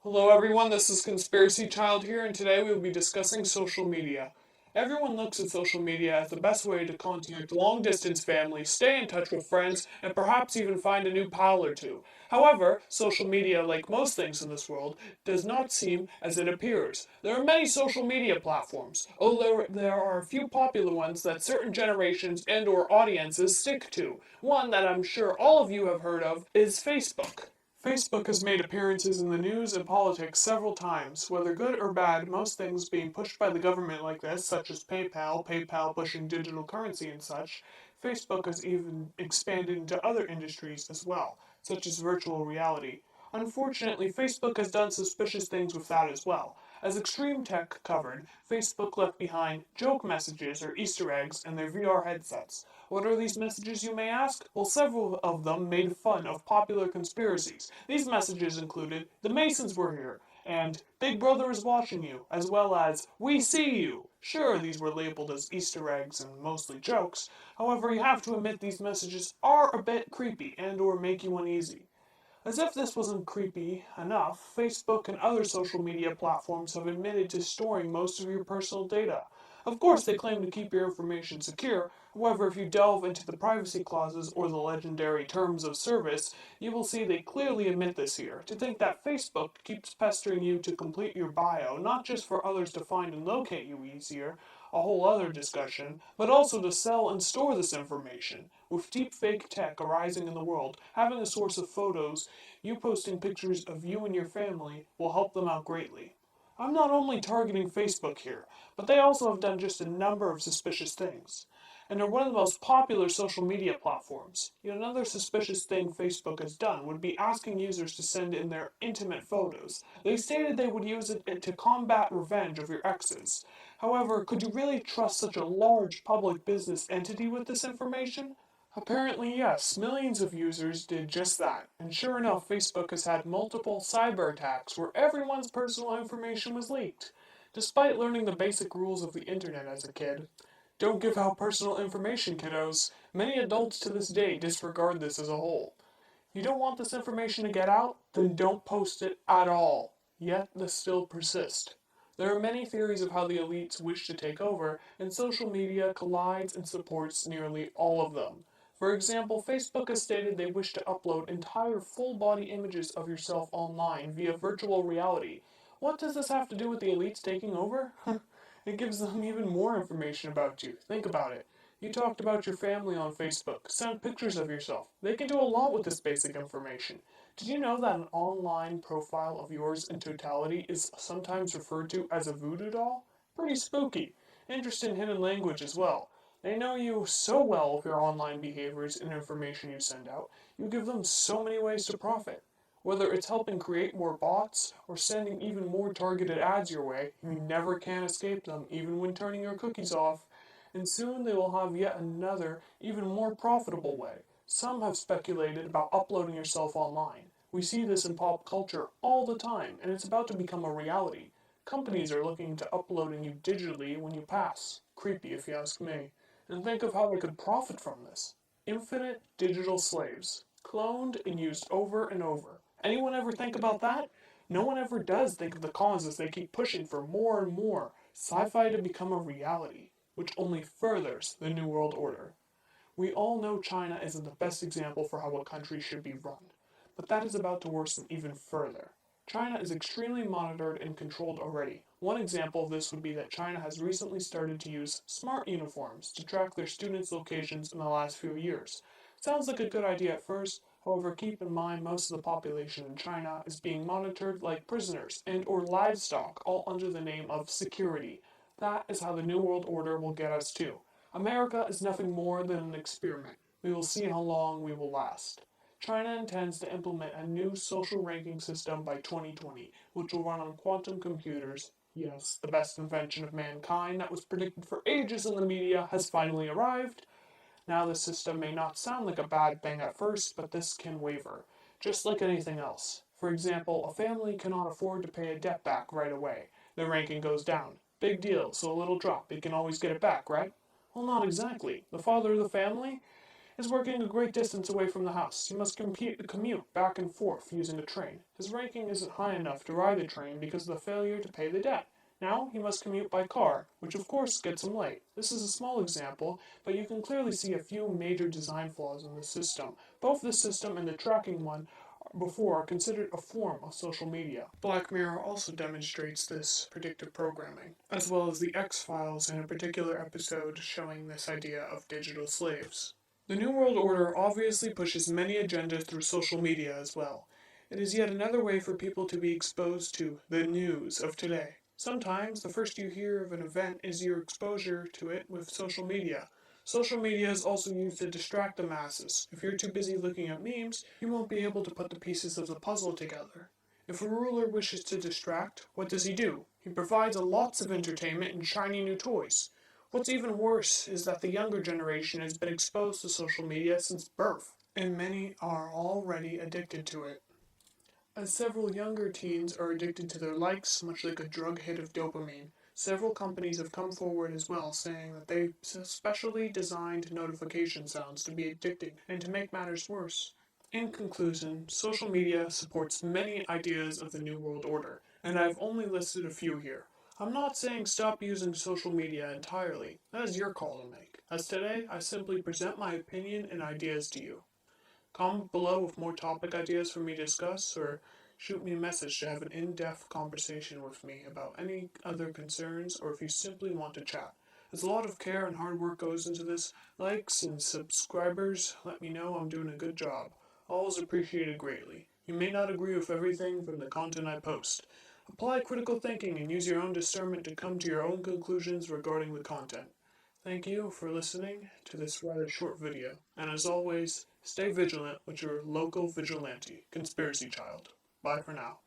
Hello everyone, this is Conspiracy Child here, and today we will be discussing social media. Everyone looks at social media as the best way to contact long distance family, stay in touch with friends, and perhaps even find a new pal or two. However, social media, like most things in this world, does not seem as it appears. There are many social media platforms, although there are a few popular ones that certain generations and or audiences stick to. One that I'm sure all of you have heard of is Facebook. Facebook has made appearances in the news and politics several times, whether good or bad, most things being pushed by the government like this, such as PayPal pushing digital currency and such. Facebook has even expanded into other industries as well, such as virtual reality. Unfortunately, Facebook has done suspicious things with that as well. As Extreme Tech covered, Facebook left behind joke messages or Easter eggs in their VR headsets. What are these messages, you may ask? Well, several of them made fun of popular conspiracies. These messages included, "The Masons were here," and "Big Brother is watching you," as well as "We see you." Sure, these were labeled as Easter eggs and mostly jokes. However, you have to admit these messages are a bit creepy and or make you uneasy. As if this wasn't creepy enough, Facebook and other social media platforms have admitted to storing most of your personal data. Of course, they claim to keep your information secure. However, if you delve into the privacy clauses or the legendary terms of service, you will see they clearly admit this here. To think that Facebook keeps pestering you to complete your bio, not just for others to find and locate you easier, a whole other discussion, but also to sell and store this information. With deep fake tech arising in the world, having a source of photos, you posting pictures of you and your family will help them out greatly. I'm not only targeting Facebook here, but they also have done just a number of suspicious things, and are one of the most popular social media platforms. Yet another suspicious thing Facebook has done would be asking users to send in their intimate photos. They stated they would use it to combat revenge of your exes. However, could you really trust such a large public business entity with this information? Apparently, yes, millions of users did just that, and sure enough, Facebook has had multiple cyber attacks where everyone's personal information was leaked. Despite learning the basic rules of the internet as a kid, don't give out personal information, kiddos. Many adults to this day disregard this as a whole. You don't want this information to get out? Then don't post it at all. Yet this still persists. There are many theories of how the elites wish to take over, and social media collides and supports nearly all of them. For example, Facebook has stated they wish to upload entire full body images of yourself online via virtual reality. What does this have to do with the elites taking over? It gives them even more information about you. Think about it. You talked about your family on Facebook. Send pictures of yourself. They can do a lot with this basic information. Did you know that an online profile of yours in totality is sometimes referred to as a voodoo doll? Pretty spooky. Interest in hidden language as well. They know you so well with your online behaviors and information you send out. You give them so many ways to profit. Whether it's helping create more bots or sending even more targeted ads your way, you never can escape them, even when turning your cookies off. And soon they will have yet another, even more profitable way. Some have speculated about uploading yourself online. We see this in pop culture all the time, and it's about to become a reality. Companies are looking into uploading you digitally when you pass. Creepy, if you ask me. And think of how they could profit from this. Infinite digital slaves, cloned and used over and over. Anyone ever think about that? No one ever does think of the causes they keep pushing for more and more sci-fi to become a reality, which only furthers the New World Order. We all know China isn't the best example for how a country should be run, but that is about to worsen even further. China is extremely monitored and controlled already. One example of this would be that China has recently started to use smart uniforms to track their students' locations in the last few years. Sounds like a good idea at first, however keep in mind most of the population in China is being monitored like prisoners and or livestock, all under the name of security. That is how the New World Order will get us too. America is nothing more than an experiment. We will see how long we will last. China intends to implement a new social ranking system by 2020, which will run on quantum computers. Yes, the best invention of mankind that was predicted for ages in the media has finally arrived. Now, the system may not sound like a bad thing at first, but this can waver, just like anything else. For example, a family cannot afford to pay a debt back right away. The ranking goes down. Big deal, so a little drop. You can always get it back, right? Well, not exactly. The father of the family is working a great distance away from the house. He must commute back and forth using a train. His ranking isn't high enough to ride the train because of the failure to pay the debt. Now he must commute by car, which of course gets him late. This is a small example, but you can clearly see a few major design flaws in the system. Both the system and the tracking one before are considered a form of social media. Black Mirror also demonstrates this predictive programming, as well as the X-Files in a particular episode showing this idea of digital slaves. The New World Order obviously pushes many agendas through social media as well. It is yet another way for people to be exposed to the news of today. Sometimes the first you hear of an event is your exposure to it with social media. Social media is also used to distract the masses. If you're too busy looking at memes, you won't be able to put the pieces of the puzzle together. If a ruler wishes to distract, what does he do? He provides lots of entertainment and shiny new toys. What's even worse is that the younger generation has been exposed to social media since birth, and many are already addicted to it. As several younger teens are addicted to their likes, much like a drug hit of dopamine, several companies have come forward as well, saying that they specially designed notification sounds to be addicting and to make matters worse. In conclusion, social media supports many ideas of the New World Order, and I've only listed a few here. I'm not saying stop using social media entirely. That is your call to make. As today, I simply present my opinion and ideas to you. Comment below with more topic ideas for me to discuss, or shoot me a message to have an in-depth conversation with me about any other concerns, or if you simply want to chat. As a lot of care and hard work goes into this, likes and subscribers let me know I'm doing a good job. Always appreciated greatly. You may not agree with everything from the content I post. Apply critical thinking and use your own discernment to come to your own conclusions regarding the content. Thank you for listening to this rather short video, and as always, stay vigilant with your local vigilante, Conspiracy Child. Bye for now.